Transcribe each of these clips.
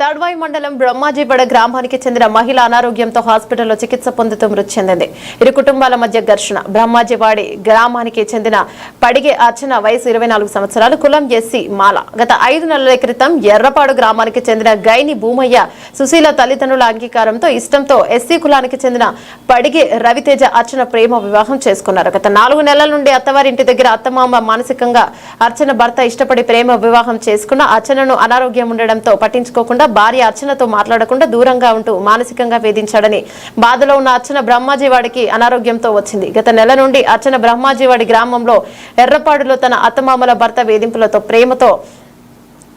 తడ్వాయి మండలం బ్రహ్మాజీపడ గ్రామానికి చెందిన మహిళ అనారోగ్యంతో హాస్పిటల్లో చికిత్స పొందుతూ మృతి చెందింది. ఇరు కుటుంబాల మధ్య ఘర్షణ. బ్రహ్మాజీవాడి గ్రామానికి చెందిన పడిగే అర్చన వయసు 24 సంవత్సరాలు, కులం ఎస్సీ మాల. గత 5 నెలల క్రితం ఎర్రపాడు గ్రామానికి చెందిన గైని భూమయ్య సుశీల తల్లిదండ్రుల అంగీకారంతో ఇష్టంతో ఎస్సీ కులానికి చెందిన పడిగే రవితేజ అర్చన ప్రేమ వివాహం చేసుకున్నారు. గత 4 నెలల నుండి అత్తవారింటి దగ్గర అత్తమామ మానసికంగా అర్చన భర్త ఇష్టపడి ప్రేమ వివాహం చేసుకున్న అర్చనను అనారోగ్యం ఉండడంతో పట్టించుకోకుండా భార్య అర్చనతో మాట్లాడకుండా దూరంగా ఉంటూ మానసికంగా వేధించాడని బాధలో ఉన్న అర్చన బ్రహ్మాజీవాడికి అనారోగ్యంతో వచ్చింది. గత నెల నుండి అర్చన బ్రహ్మాజీవాడి గ్రామంలో ఎర్రపాడులో తన అత్తమామల భర్త వేధింపులతో ప్రేమతో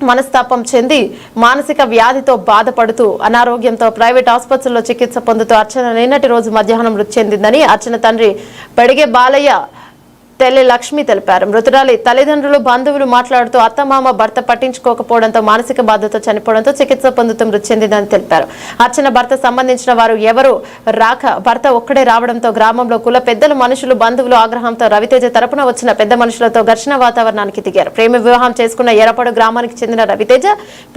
మనస్తాపం చెంది మానసిక వ్యాధితో బాధపడుతూ అనారోగ్యంతో ప్రైవేట్ ఆసుపత్రిలో చికిత్స పొందుతూ అర్చన నిన్నటి రోజు మధ్యాహ్నం మృతి చెందిందని అర్చన తండ్రి పడిగే బాలయ్య తెల్లి లక్ష్మి తెలిపారు. మృతురాలి తల్లిదండ్రులు బంధువులు మాట్లాడుతూ అత్తమామ భర్త పట్టించుకోకపోవడంతో మానసిక బాధతో చనిపోవడంతో చికిత్స పొందుతూ మృతి చెందిందని తెలిపారు. అర్చన భర్త సంబంధించిన వారు ఎవరు రాక భర్త ఒక్కడే రావడంతో గ్రామంలో కుల పెద్దలు మనుషులు బంధువులు ఆగ్రహంతో రవితేజ తరపున వచ్చిన పెద్ద మనుషులతో ఘర్షణ వాతావరణానికి దిగారు. ప్రేమ వివాహం చేసుకున్న ఎర్రపాడు గ్రామానికి చెందిన రవితేజ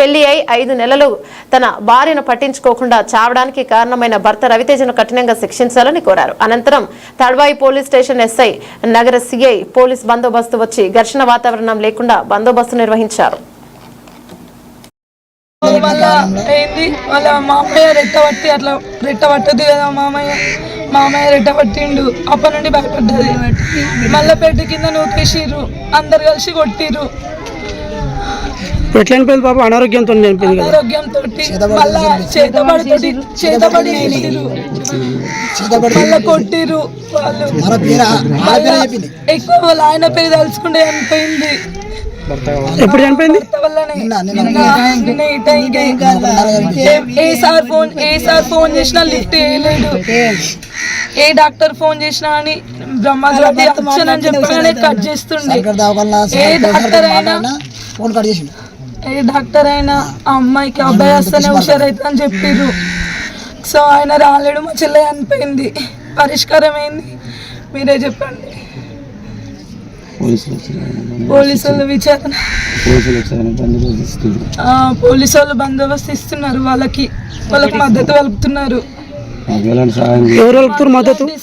పెళ్లి అయి 5 నెలలు తన భార్యను పట్టించుకోకుండా చావడానికి కారణమైన భర్త రవితేజను కఠినంగా శిక్షించాలని కోరారు. అనంతరం తడ్వాయి పోలీస్ స్టేషన్ ఎస్ఐ నగర సిఐ పోలీస్ బందోబస్తు వచ్చి ఘర్షణ వాతావరణం లేకుండా బందోబస్తు నిర్వహించారు. మామయ్య రెట్టబట్టి అట్లా రెట్టబట్టదు కదా, మామయ్య రెట్టబట్టిండు. అప్పటి నుండి భయపడ్డది. మళ్ళా పెట్టి కింద నూకేసిర్రు, అందరు కలిసి కొట్టిర్రు. ఎట్లా అనిపోయింది పాప? అనారోగ్యంతో అనారోగ్యంతో మళ్ళా చేతబడి మళ్ళా కొట్టిర్రు. ఎక్కువ వాళ్ళ ఆయన పేరు తలుచుకుంటే అనిపోయింది. ఎప్పుడు చనిపోయింది? ఏ సార్ ఫోన్ చేసినా లిఫ్ట్ చేయలేదు. ఏ డాక్టర్ ఫోన్ చేసినా అని బ్రహ్మాజీ అర్చన అని చెప్పగానే కట్ చేస్తుండే. ఏ డాక్టర్ అయినా ఆ అమ్మాయికి అబ్బాయి వస్తేనే హుషారైతే అని చెప్పిర్రు. సో ఆయన రాలేడు, మా చెల్లె అనిపోయింది. పరిష్కారం ఏంది మీరే చెప్పండి. పోలీసులు విచారణ, పోలీసు వాళ్ళు బందోబస్తు ఇస్తున్నారు. వాళ్ళకి మద్దతు కలుపుతున్నారు.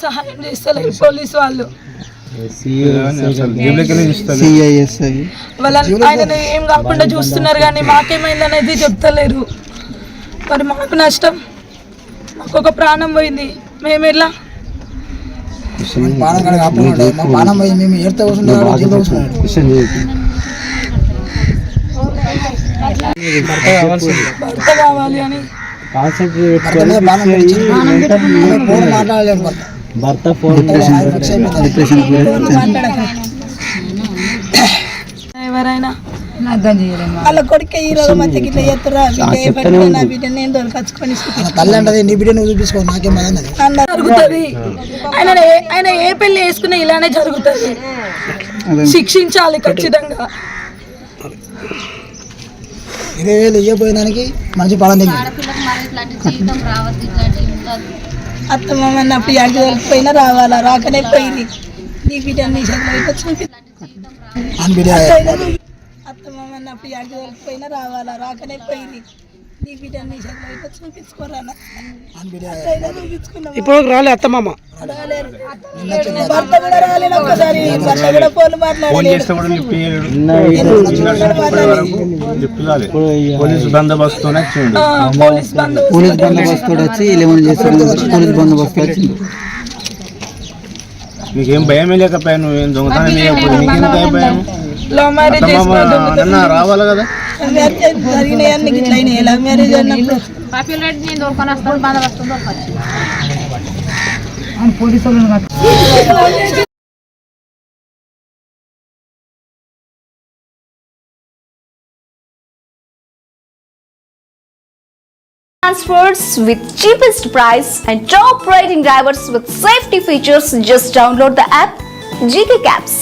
సహాయం చేస్తలేరు పోలీసు వాళ్ళు. ఆయన ఏం కాకుండా చూస్తున్నారు కానీ మాకేమైందనేది చెప్తలేరు. మరి మాకు నష్టం, మాకు ఒక ప్రాణం పోయింది. మేము ఎలా భర్త కావాలి అని భర్త ఫోన్ ఎవరైనా వాళ్ళ కొడుకే ఈరోజు మంచిగా ఇట్లా చేస్తున్నా బిడ్డని దొరకచ్చుకొని జరుగుతుంది. ఆయన ఏ పెళ్లి వేసుకున్నా ఇలానే జరుగుతుంది. శిక్షించాలి ఖచ్చితంగా. 20,000 ఇవ్వబోయేదానికి మంచి పడం అత్తమ్మ అన్నప్పుడు అడిగి దొరికిపోయినా రావాలా, రాకనే పోయింది. నీ బిడ్డని చూపి అత్తమ్మ అన్నప్పుడు అడిగి దొరికిపోయినా రావాలా, రాకనే పోయింది. నీ బిడ్డని చూపించుకోరా. ఇప్పుడు రాలే అత్తమామ, భర్త కూడా రాలేదు. ఒక్కసారి భర్త కూడా ఫోన్ మాట్లాడలేదు. పోలీస్ బందోబస్తు వచ్చి నీకేం భయమే లేకపోయా? నువ్వేం దొంగతనం నీకేం భయం? లవ్ మ్యారేజ్ రావాలి కదా. జరిగినాయన్ని ఇట్లయినాయి. లవ్ మ్యారేజ్ అన్నప్పుడు Transfers with cheapest price and top rating drivers with safety features. Just download the app GK Cabs.